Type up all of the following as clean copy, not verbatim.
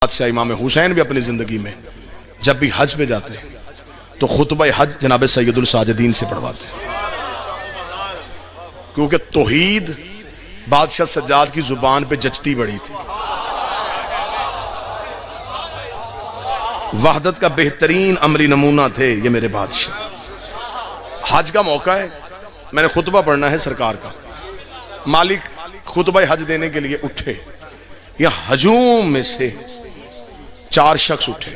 بادشاہ امام حسین بھی اپنی زندگی میں جب بھی حج پہ جاتے تو خطبہ حج جناب سید الساجدین سے پڑھواتے، کیونکہ توحید بادشاہ سجاد کی زبان پہ جچتی بڑی تھی۔ وحدت کا بہترین عملی نمونہ تھے یہ میرے بادشاہ۔ حج کا موقع ہے، میں نے خطبہ پڑھنا ہے سرکار کا، مالک خطبہ حج دینے کے لیے اٹھے، یا ہجوم میں سے 4 شخص اٹھے،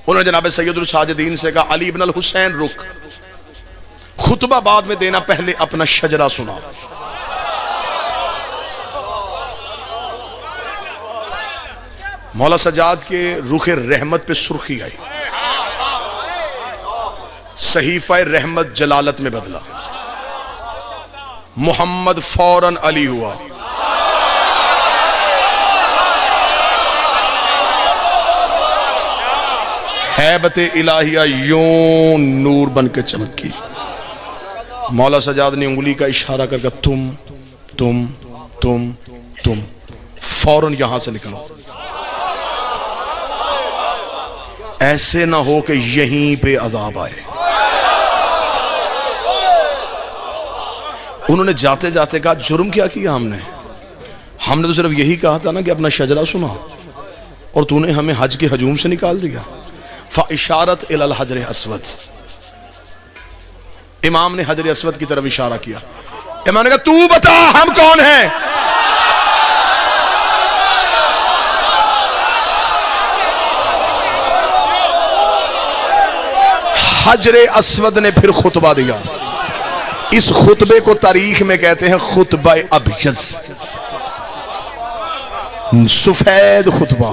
انہوں نے جناب سید الساجدین سے کہا علی ابن الحسین رک، خطبہ بعد میں دینا، پہلے اپنا شجرہ سنا۔ مولا سجاد کے رخ رحمت پہ سرخی آئی، صحیفہ رحمت جلالت میں بدلا، محمد فوراً علی ہوا۔ ہیبت الہیہ یوں نور بن کے چمکی۔ مولا سجاد نے انگلی کا اشارہ کر کے تم فوراً یہاں سے نکلو، ایسے نہ ہو کہ یہیں پہ عذاب آئے۔ انہوں نے جاتے جاتے کہا جرم کیا کیا ہم نے تو صرف یہی کہا تھا نا کہ اپنا شجرہ سنا، اور تو نے ہمیں حج کے ہجوم سے نکال دیا۔ فاشارت الی الحجر اسود، امام نے حجر اسود کی طرف اشارہ کیا۔ امام نے کہا تو بتا ہم کون ہیں؟ حجر اسود نے پھر خطبہ دیا، اس خطبے کو تاریخ میں کہتے ہیں خطبہ ابیض، سفید خطبہ۔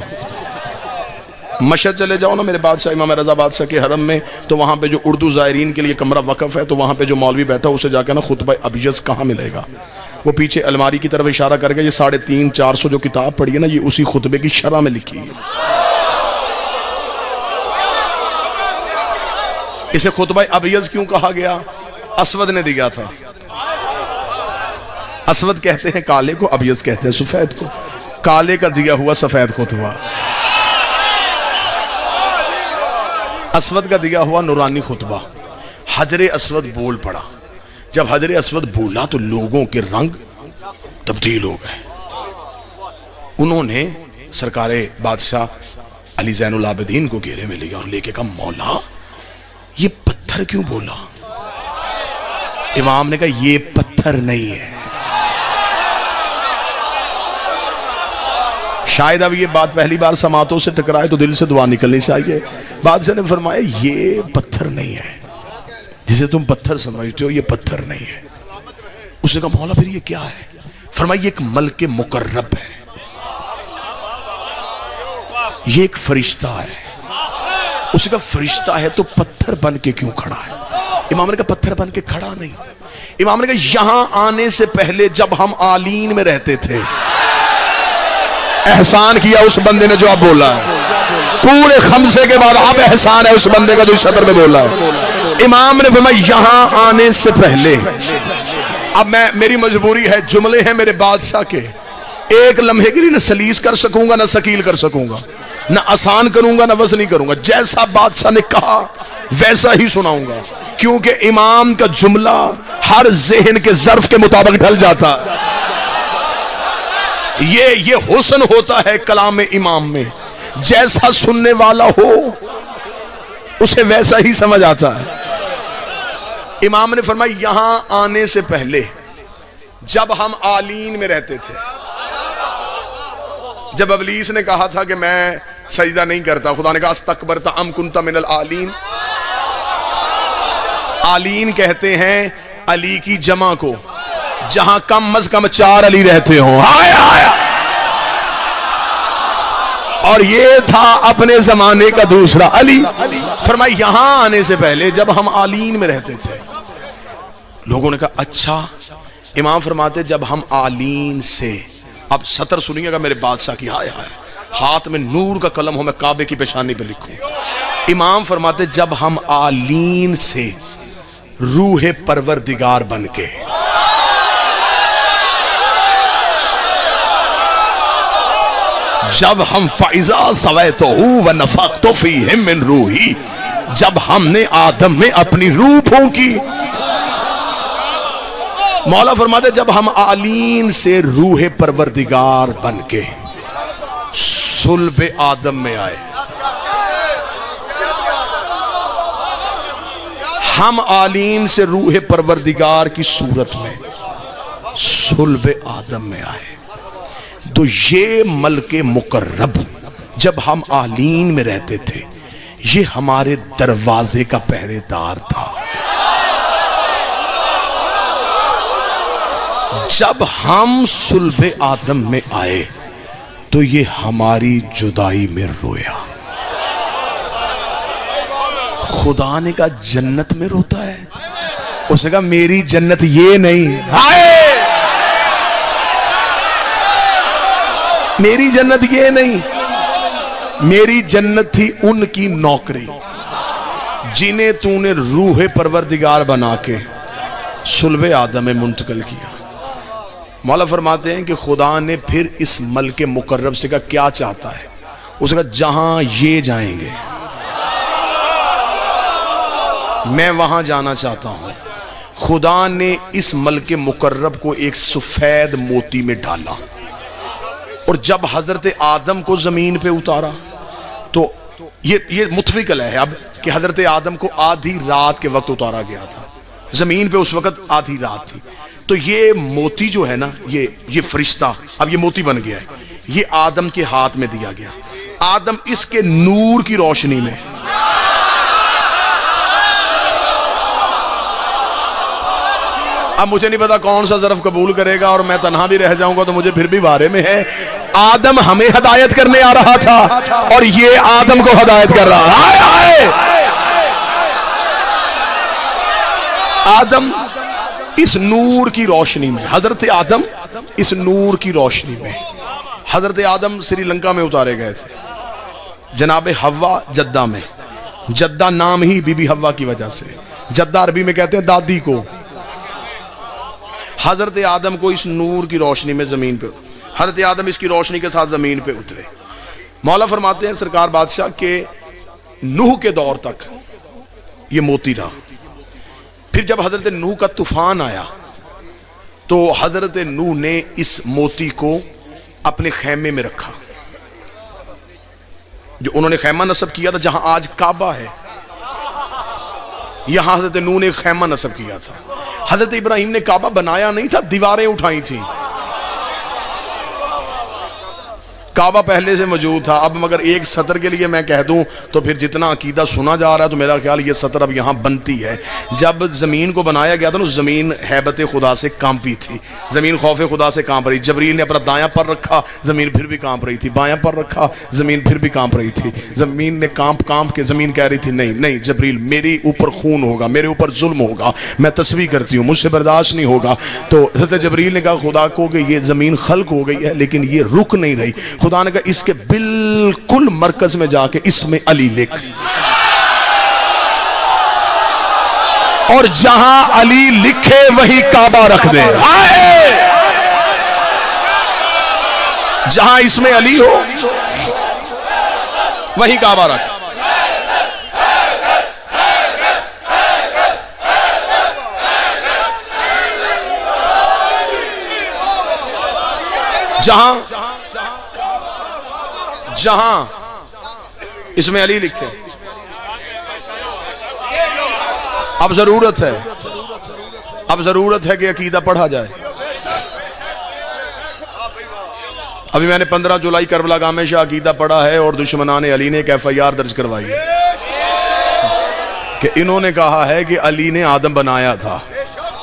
مشہد چلے جاؤ نا میرے بادشاہ امام رضا بادشاہ کے حرم میں، تو وہاں پہ جو اردو زائرین کے لیے کمرہ وقف ہے، تو وہاں پہ جو مولوی بیٹھا اسے جا کے نا خطبہ ابیض کہاں ملے گا، وہ پیچھے الماری کی طرف اشارہ کر کے یہ 350-400 جو کتاب پڑھی ہے نا، یہ اسی خطبے کی شرح میں لکھی ہے۔ اسے خطبہ ابیض کیوں کہا گیا؟ اسود نے دیا تھا۔ اسود کہتے ہیں کالے کو، ابیض کہتے ہیں سفید کو، کالے کا دیا ہوا سفید خطبہ، اسود کا دیا ہوا نورانی خطبہ۔ حجر اسود بول پڑا، جب حجر اسود بولا تو لوگوں کے رنگ تبدیل ہو گئے۔ انہوں نے سرکار بادشاہ علی زین العابدین کو گھیرے میں لیا اور لے کے کہا مولا یہ پتھر کیوں بولا؟ امام نے کہا یہ پتھر نہیں ہے۔ شاید اب یہ بات پہلی بار سماعتوں سے ٹکرائے تو دل سے دعا نکلنی چاہیے۔ بادشاہ نے فرمایا یہ پتھر نہیں ہے، جسے تم پتھر سمجھتے ہو یہ پتھر نہیں ہے۔ اس نے کہا مولا پھر یہ کیا ہے؟ فرمایا یہ ایک ملک مقرب ہے، یہ ایک فرشتہ ہے۔ اس نے کہا فرشتہ ہے تو پتھر بن کے کیوں کھڑا ہے؟ امام نے کہا پتھر بن کے کھڑا نہیں۔ امام نے کہا یہاں آنے سے پہلے جب ہم آلین میں رہتے تھے، احسان کیا اس بندے نے جو اب بولا ہے، پورے خمسے کے بعد اب احسان ہے اس بندے کا جو اس سطر میں بولا ہے۔ امام نے فرمایا یہاں آنے سے پہلے، اب میری مجبوری ہے، جملے ہیں میرے بادشاہ کے، ایک لمحے کے لیے نہ سلیس کر سکوں گا نہ ثقیل کر سکوں گا، نہ آسان کروں گا نہ وزنی کروں گا، جیسا بادشاہ نے کہا ویسا ہی سناؤں گا، کیونکہ امام کا جملہ ہر ذہن کے ظرف کے مطابق ڈھل جاتا ہے۔ یہ حسن ہوتا ہے کلام امام میں، جیسا سننے والا ہو اسے ویسا ہی سمجھ آتا ہے۔ امام نے فرمایا یہاں آنے سے پہلے جب ہم آلین میں رہتے تھے، جب ابلیس نے کہا تھا کہ میں سجدہ نہیں کرتا، خدا نے کہا استکبرت ام کنت من العالین۔ آلین کہتے ہیں علی کی جمع کو، جہاں کم از کم 4 علی رہتے ہوں۔ اور یہ تھا اپنے زمانے کا دوسرا علی۔ فرمایا یہاں آنے سے پہلے جب ہم آلین میں رہتے تھے، لوگوں نے کہا اچھا۔ امام فرماتے جب ہم آلین سے، اب سطر سنیے گا میرے بادشاہ کی، ہائے ہائے ہاتھ میں نور کا قلم ہو، میں کعبے کی پیشانی پہ لکھوں۔ امام فرماتے جب ہم آلین سے روح پروردگار بن کے جب ہم فَإِذَا سَوَيْتُهُ وَنَفَخْتُ فِيهِ مِنْ رُوحِي، جب ہم نے آدم میں اپنی روح پھونکی. مولا فرماتے جب ہم آلین سے روح پروردگار بن کے صلب آدم میں آئے، ہم آلین سے روح پروردگار کی صورت میں صلب آدم میں آئے، تو یہ ملک مقرب جب ہم آلین میں رہتے تھے یہ ہمارے دروازے کا پہرے دار تھا. جب ہم صلب آدم میں آئے تو یہ ہماری جدائی میں رویا. خدا نے کہا جنت میں روتا ہے؟ اس نے کہا میری جنت یہ نہیں، میری جنت یہ نہیں، میری جنت تھی ان کی نوکری جنہیں تو نے روح پروردگار بنا کے صلب آدم میں منتقل کیا. مولا فرماتے ہیں کہ خدا نے پھر اس ملک مقرب سے کہا کیا چاہتا ہے؟ اس نے کہا جہاں یہ جائیں گے میں وہاں جانا چاہتا ہوں. خدا نے اس ملک مقرب کو ایک سفید موتی میں ڈالا، اور جب حضرت آدم کو زمین پہ اتارا تو یہ متفقل ہے اب کہ حضرت آدم کو آدھی رات کے وقت اتارا گیا تھا، زمین پہ اس وقت آدھی رات تھی. تو یہ موتی جو ہے نا، یہ فرشتہ اب یہ موتی بن گیا ہے، یہ آدم کے ہاتھ میں دیا گیا. آدم اس کے نور کی روشنی میں اب مجھے نہیں پتا کون سا ظرف قبول کرے گا، اور میں تنہا بھی رہ جاؤں گا تو مجھے پھر بھی بارے میں ہے. آدم ہمیں ہدایت کرنے آ رہا تھا اور یہ آدم کو ہدایت کر رہا ہے. آدم اس نور کی روشنی میں، حضرت آدم اس نور کی روشنی میں، حضرت آدم سری لنکا میں اتارے گئے تھے، جناب حوا جدہ میں. جدہ نام ہی بی بی حوا کی وجہ سے، جدہ عربی میں کہتے ہیں دادی کو. حضرت آدم کو اس نور کی روشنی میں زمین پہ، حضرت آدم اس کی روشنی کے ساتھ زمین پہ اترے. مولا فرماتے ہیں سرکار بادشاہ کہ نوح کے دور تک یہ موتی رہا. پھر جب حضرت نوح کا طوفان آیا تو حضرت نوح نے اس موتی کو اپنے خیمے میں رکھا، جو انہوں نے خیمہ نصب کیا تھا جہاں آج کعبہ ہے، یہاں حضرت نوح نے ایک خیمہ نصب کیا تھا. حضرت ابراہیم نے کعبہ بنایا نہیں تھا، دیواریں اٹھائی تھیں. کعبہ پہلے سے موجود تھا. اب مگر ایک سطر کے لیے میں کہہ دوں تو پھر جتنا عقیدہ سنا جا رہا ہے تو میرا خیال یہ سطر اب یہاں بنتی ہے. جب زمین کو بنایا گیا تھا نا، زمین ہیبت خدا سے کانپی تھی، زمین خوف خدا سے کانپ رہی. جبریل نے اپنا دایاں پر رکھا، زمین پھر بھی کانپ رہی تھی، بایاں پر رکھا، زمین پھر بھی کانپ رہی تھی. زمین نے کانپ کے زمین کہہ رہی تھی نہیں جبریل میرے اوپر خون ہوگا، میرے اوپر ظلم ہوگا، میں تسبیح کرتی ہوں، مجھ سے برداشت نہیں ہوگا. تو حضرت جبریل نے کہا خدا کو کہ یہ زمین خلق ہو گئی ہے لیکن یہ رک نہیں رہی. خدا نے کہا اس کے بالکل مرکز میں جا کے اس میں علی لکھ، اور جہاں علی لکھے وہی کعبہ رکھ دے. جہاں اس میں علی ہو وہی کعبہ رکھ. جہاں اس میں علی لکھے. اب ضرورت ہے کہ عقیدہ پڑھا جائے. ابھی میں نے 15 جولائی کربلا گاہ میں شاہ عقیدہ پڑھا ہے اور دشمنان علی نے ایک FIR درج کروائی ہے کہ انہوں نے کہا ہے کہ علی نے آدم بنایا تھا.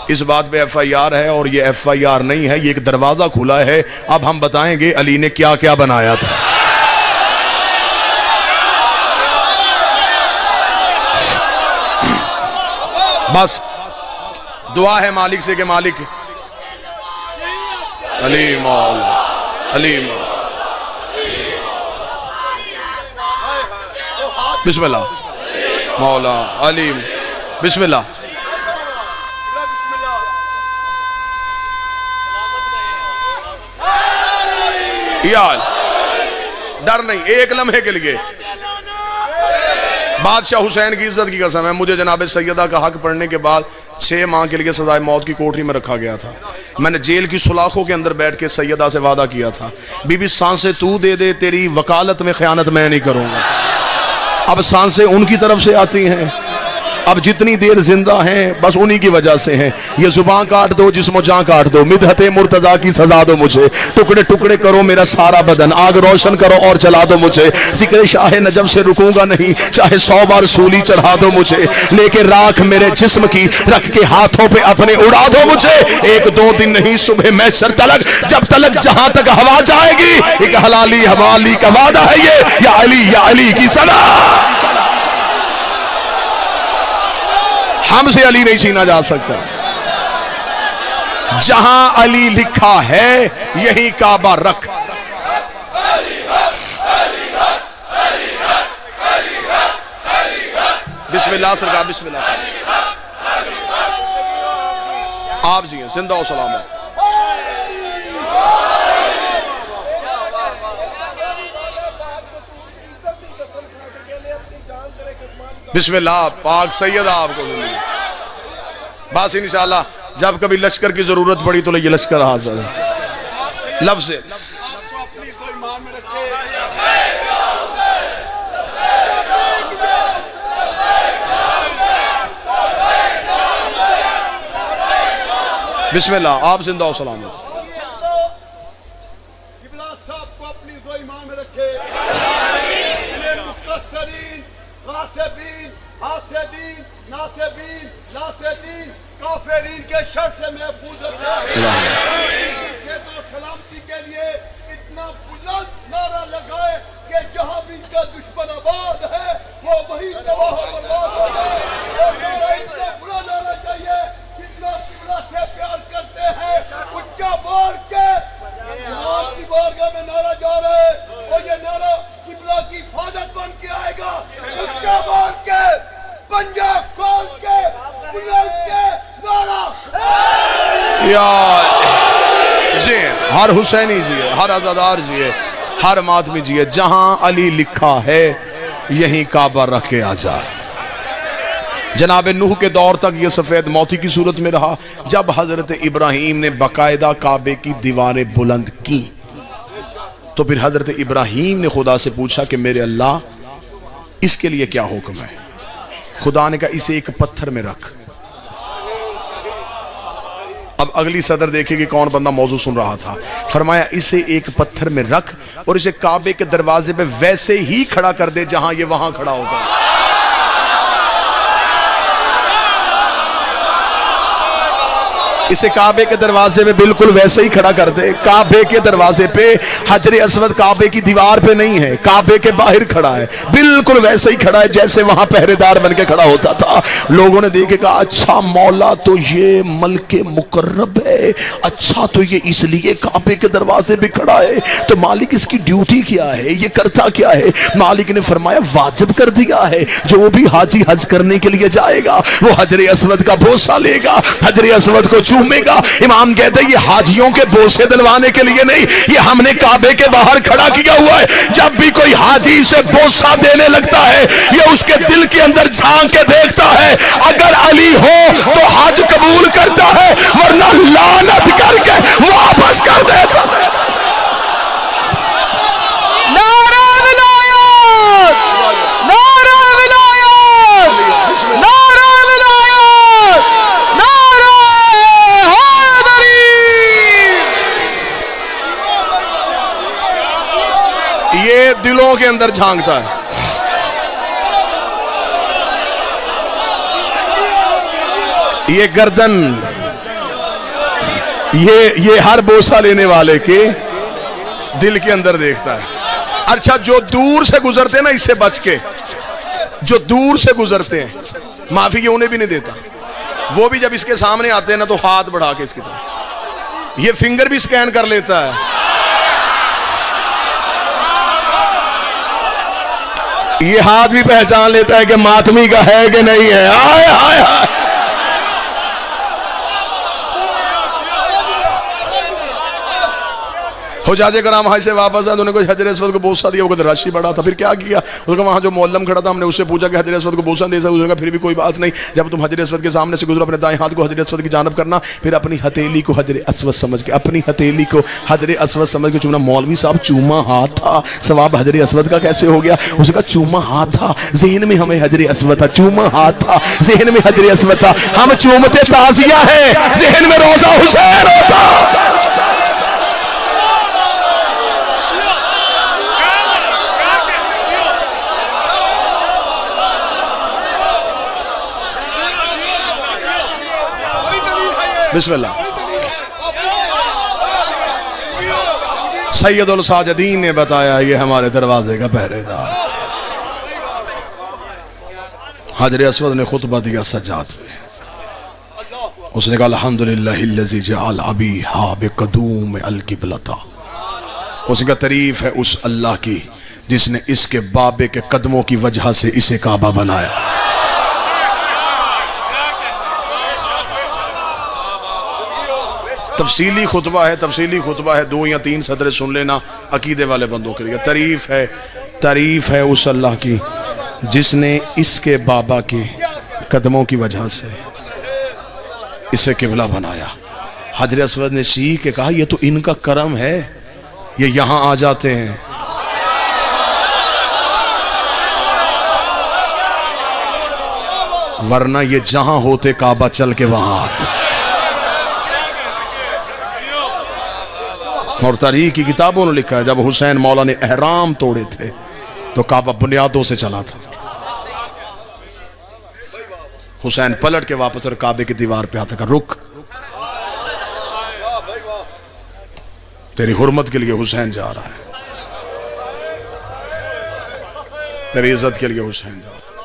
اس بات پہ FIR ہے، اور یہ FIR نہیں ہے، یہ ایک دروازہ کھلا ہے. اب ہم بتائیں گے علی نے کیا کیا بنایا تھا. بس دعا ہے مالک سے کہ مالک علی مولا علی مولا. بسم اللہ مولا علی، بسم اللہ. ڈر نہیں ایک لمحے کے لیے. بادشاہ حسین کی عزت کی قسم ہے مجھے جناب سیدہ کا حق پڑھنے کے بعد 6 ماہ کے لیے سزائے موت کی کوٹری میں رکھا گیا تھا. میں نے جیل کی سلاخوں کے اندر بیٹھ کے سیدہ سے وعدہ کیا تھا بی بی سانسیں تو دے دے تیری وکالت میں خیانت میں نہیں کروں گا. اب سانسیں ان کی طرف سے آتی ہیں. اب جتنی دیر زندہ ہیں بس انہی کی وجہ سے ہیں. یہ زبان کاٹ دو جسم و جان کاٹ دو. مدحت مرتضیٰ کی سزا دو مجھے. ٹکڑے ٹکڑے کرو میرا سارا بدن. آگ روشن کرو اور جلا دو مجھے. ذکر شاہ نجف سے رکوں گا نہیں چاہے 100 بار سولی چڑھا دو مجھے. لے کے راکھ میرے جسم کی رکھ کے ہاتھوں پہ اپنے اڑا دو مجھے. 1-2 دن نہیں صبح محشر تلک جب تلک جہاں تک ہوا جائے گی ایک حلالی حوالی کا وعدہ ہے یہ یا علی کی صدا. ہم سے علی نہیں چھینا جا سکتا. جہاں علی لکھا ہے یہی کعبہ رکھ. بسم اللہ سرکار بسم اللہ. آپ جی ہیں زندہ و سلامت. بسم اللہ پاک سید آپ کو زندگی. بس انشاءاللہ جب کبھی لشکر کی ضرورت پڑی تو یہ لشکر حاضر ہے. لفظ بسم اللہ آپ زندہ و سلامت. کافرین کے شر سے محفوظ سلامتی کے لیے اتنا بلند نعرہ لگائے کہ جہاں بھی ان کا دشمن آباد ہے وہ وہی تباہ و برباد ہو جائے. اتنا برا نعرہ چاہیے کتنا قبلہ سے پیار کرتے ہیں اچھا بار کے امام کی بارگاہ میں نعرہ جا رہا ہے اور یہ نعرہ قبلہ کی حفاظت بن کے آئے گا. اچھا بار کے پنجاب کھول کے بلند کے جی ہر حسینی جی ہے ہر عزادار جی ہے ہر ماتمی جی ہے. جہاں علی لکھا ہے یہیں کعبہ رکھ کے آ جائے. جناب نوح کے دور تک یہ سفید موتی کی صورت میں رہا. جب حضرت ابراہیم نے باقاعدہ کعبے کی دیواریں بلند کی تو پھر حضرت ابراہیم نے خدا سے پوچھا کہ میرے اللہ اس کے لیے کیا حکم ہے. خدا نے کہا اسے ایک پتھر میں رکھ. اب اگلی صدر دیکھیں کہ کون بندہ موضوع سن رہا تھا. فرمایا اسے ایک پتھر میں رکھ اور اسے کعبے کے دروازے پہ ویسے ہی کھڑا کر دے جہاں یہ وہاں کھڑا ہوگا. اسے کعبے کے دروازے پہ بالکل ویسے ہی کھڑا کر دے. کعبے کے دروازے پہ حجر اسود کعبے کی دیوار پہ نہیں ہے کعبے کے باہر کھڑا ہے. بالکل ویسے ہی کھڑا ہے جیسے وہاں پہرے دار بن کے کھڑا ہوتا تھا. لوگوں نے دیکھے کہا اچھا مولا تو یہ ملک مقرب ہے. اچھا تو یہ اس لیے کعبے کے دروازے پہ کھڑا ہے تو مالک اس کی ڈیوٹی کیا ہے یہ کرتا کیا ہے. مالک نے فرمایا واجب کر دیا ہے جو بھی حاجی حج کرنے کے لیے جائے گا وہ حجر اسود کا بوسہ لے گا حجر اسود کو چومے گا. امام کہتے ہیں یہ حاجیوں کے بوسے دلوانے کے لیے نہیں یہ ہم نے کعبے کے باہر کھڑا کیا ہوا ہے. جب بھی کوئی حاجی سے بوسہ دینے لگتا ہے یہ اس کے دل کے اندر جھانک کے دیکھتا ہے اگر علی ہو تو حج قبول کرتا ہے ورنہ لعنت کر کے واپس کر دیتا ہے. یہ دلوں کے اندر جھانکتا ہے. یہ گردن یہ ہر بوسہ لینے والے کے دل کے اندر دیکھتا ہے. اچھا جو دور سے گزرتے ہیں نا اس سے بچ کے جو دور سے گزرتے ہیں معافی یہ انہیں بھی نہیں دیتا. وہ بھی جب اس کے سامنے آتے ہیں نا تو ہاتھ بڑھا کے اس کی طرف یہ فنگر بھی سکین کر لیتا ہے. یہ ہاتھ بھی پہچان لیتا ہے کہ ماتمی کا ہے کہ نہیں ہے. آئے آئے آئے. حجاج کرام حج سے واپس آئے تو انہوں نے کوئی حجر اسود کو بوسہ دیا، وہ کہتے رش ہی بڑا تھا، پھر کیا کیا؟ اس کا وہاں جو معلم کھڑا تھا، ہم نے اس سے پوچھا کہ حجر اسود کو بوسہ دے سکتے؟ اس نے کہا پھر بھی کوئی بات نہیں، جب تم حجر اسود کے سامنے سے گزرو اپنے دائیں ہاتھ کو حجر اسود کی جانب کرنا، پھر اپنی ہتھیلی کو حجر اسود سمجھ کے، اپنی ہتھیلی کو حجر اسود سمجھ کے چومنا۔ مولوی صاحب چوما ہاتھ تھا، ثواب حجر اسود کا کیسے ہو گیا؟ اس کا چوما ہاتھ تھا، ذہن میں ہمیں حجر اسود تھا، چوما ہاتھ تھا، ذہن میں حجر اسود تھا، ہم چومتے تعزیہ ہے، ذہن میں روزہ حسین ہوتا۔ بسم اللہ۔ سید الساجدین نے بتایا یہ ہمارے دروازے کا پہرے دار۔ حجر اسود نے خطبہ دیا سجاد میں، اس نے کہا الحمدللہ الذی جعل ابیہا بقدوم القبلۃ، اس کا تعریف ہے اس اللہ کی جس نے اس کے بابے کے قدموں کی وجہ سے اسے کعبہ بنایا۔ تفصیلی خطبہ ہے 2 یا 3 صدریں سن لینا عقیدے والے بندوں کے لیے۔ تعریف ہے اس اللہ کی جس نے اس کے بابا کے قدموں کی وجہ سے اسے قبلہ بنایا۔ حجر اسود نے سیکھ کے کہا یہ تو ان کا کرم ہے، یہ یہاں آ جاتے ہیں۔ ورنہ یہ جہاں ہوتے کعبہ چل کے وہاں آتے۔ اور تاریخ کی کتابوں نے لکھا ہے جب حسین مولا نے احرام توڑے تھے تو کعبہ بنیادوں سے چلا تھا۔ حسین پلٹ کے واپس اور کعبے کی دیوار پہ آتا کہ رک، تیری حرمت کے لیے حسین جا رہا ہے، تیری عزت کے لیے حسین جا رہا ہے۔